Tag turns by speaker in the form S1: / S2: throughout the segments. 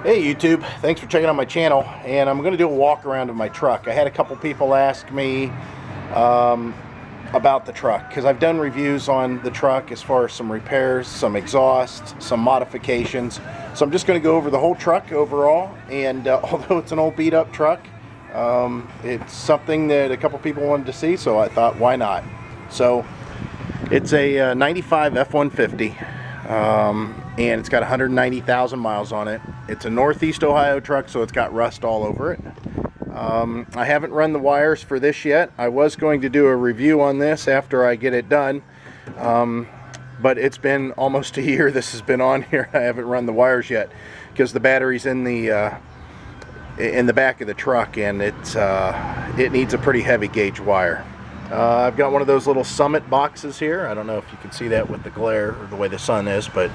S1: Hey YouTube, thanks for checking out my channel, and I'm going to do a walk around of my truck. I had a couple people ask me about the truck because I've done reviews on the truck as far as some repairs, some exhaust, some modifications. So I'm just going to go over the whole truck overall, and although it's an old beat up truck, it's something that a couple people wanted to see, so I thought why not. So it's a 95 F150. And it's got 190,000 miles on it. It's a Northeast Ohio truck, so it's got rust all over it. I haven't run the wires for this yet. I was going to do a review on this after I get it done, but it's been almost a year this has been on here. I haven't run the wires yet because the battery's in the back of the truck, and it needs a pretty heavy gauge wire. I've got one of those little Summit boxes here. I don't know if you can see that with the glare or the way the sun is, but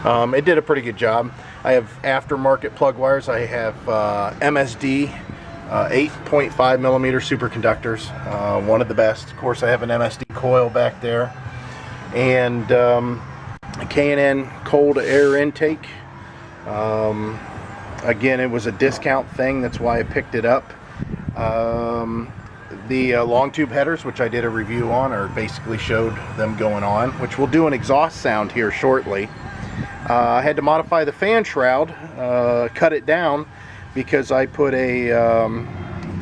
S1: it did a pretty good job. I have aftermarket plug wires. I have MSD 8.5 millimeter superconductors, one of the best. Of course, I have an MSD coil back there, and a K&N cold air intake. Again, it was a discount thing, that's why I picked it up. The long tube headers, which I did a review on, or basically showed them going on, which we'll do an exhaust sound here shortly. I had to modify the fan shroud, cut it down, because I put a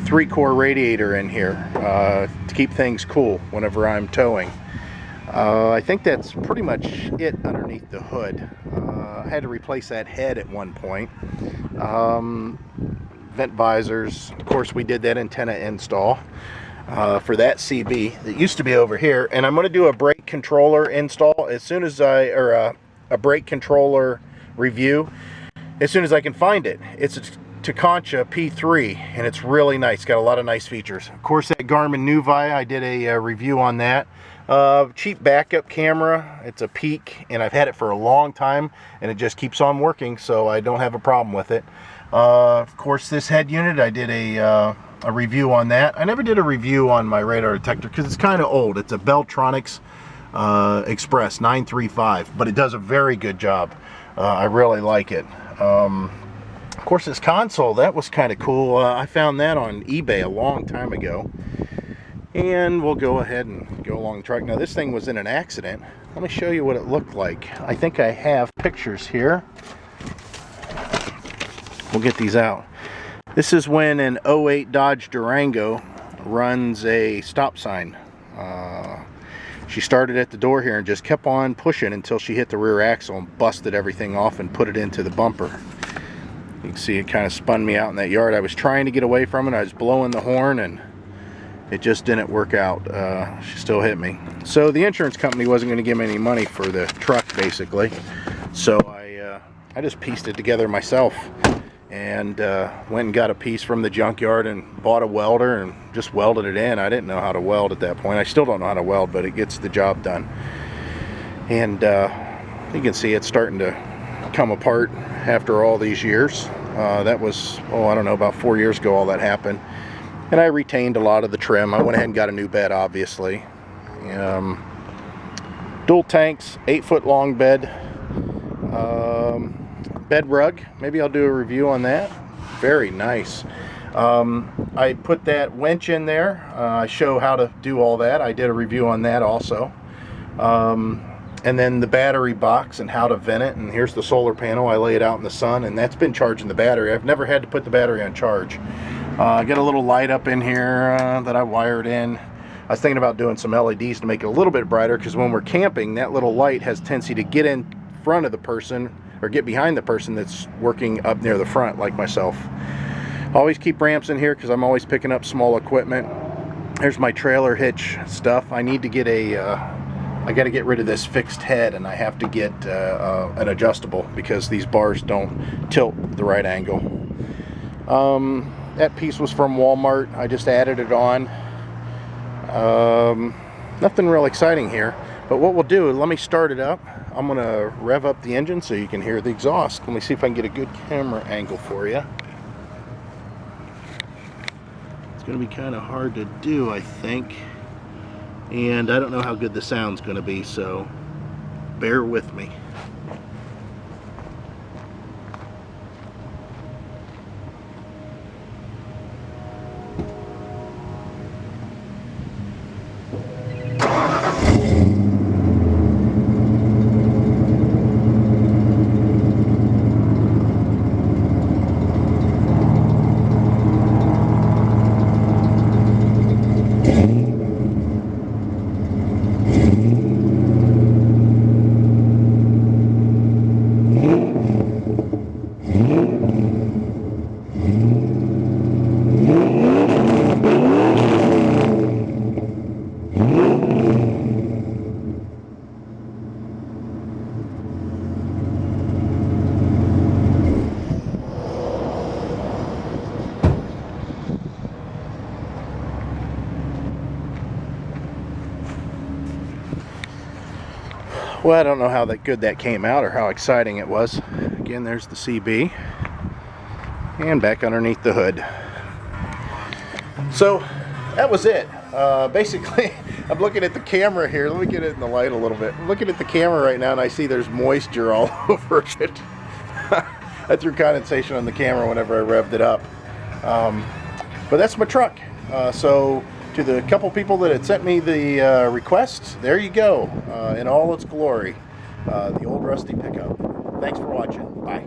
S1: 3-core radiator in here to keep things cool whenever I'm towing. I think that's pretty much it underneath the hood. I had to replace that head at one point. Vent visors, of course we did that antenna install for that CB that used to be over here, and I'm going to do a brake controller install as soon as a brake controller review as soon as I can find it. It's a Takancha P3, and it's really nice. Got a lot of nice features. Of course, that Garmin Nuvei, I did a review on that. Cheap backup camera. It's a Peak, and I've had it for a long time, and it just keeps on working, so I don't have a problem with it. Of course, this head unit, I did a review on that. I never did a review on my radar detector because it's kind of old. It's a Beltronics Express 935, but it does a very good job. I really like it. Of course, this console, that was kind of cool. I found that on eBay a long time ago. And we'll go ahead and go along the truck. Now, this thing was in an accident. Let me show you what it looked like. I think I have pictures here. We'll get these out. This is when an 08 Dodge Durango runs a stop sign. She started at the door here and just kept on pushing until she hit the rear axle and busted everything off and put it into the bumper. You can see it kind of spun me out in that yard. I was trying to get away from it. I was blowing the horn, and it just didn't work out. She still hit me. So the insurance company wasn't going to give me any money for the truck, basically. So I just pieced it together myself, and went and got a piece from the junkyard and bought a welder and just welded it in. I didn't know how to weld at that point. I still don't know how to weld, but it gets the job done. And you can see it's starting to come apart after all these years. That was, I don't know, about 4 years ago all that happened. And I retained a lot of the trim. I went ahead and got a new bed, obviously. Dual tanks, 8-foot long bed. Bed rug, maybe I'll do a review on that. Very nice. I put that winch in there. I show how to do all that. I did a review on that also. And then the battery box and how to vent it. And here's the solar panel. I lay it out in the sun, and that's been charging the battery. I've never had to put the battery on charge. I got a little light up in here that I wired in. I was thinking about doing some LEDs to make it a little bit brighter, because when we're camping, that little light has tendency to get in front of the person or get behind the person that's working up near the front, like myself. Always keep ramps in here because I'm always picking up small equipment. There's my trailer hitch stuff. I need to get I got to get rid of this fixed head, and I have to get an adjustable because these bars don't tilt the right angle. That piece was from Walmart. I just added it on. Nothing real exciting here, but what we'll do, let me start it up. I'm gonna rev up the engine so you can hear the exhaust. Let me see if I can get a good camera angle for you. It's gonna be kind of hard to do, I think, and I don't know how good the sound's gonna be, so bear with me. Well, I don't know how good that came out or how exciting it was. Again, there's the CB. And back underneath the hood. So that was it. Basically, I'm looking at the camera here. Let me get it in the light a little bit. I'm looking at the camera right now and I see there's moisture all over it. I threw condensation on the camera whenever I revved it up. But that's my truck. So to the couple people that had sent me the requests, there you go, in all its glory. The old rusty pickup. Thanks for watching. Bye.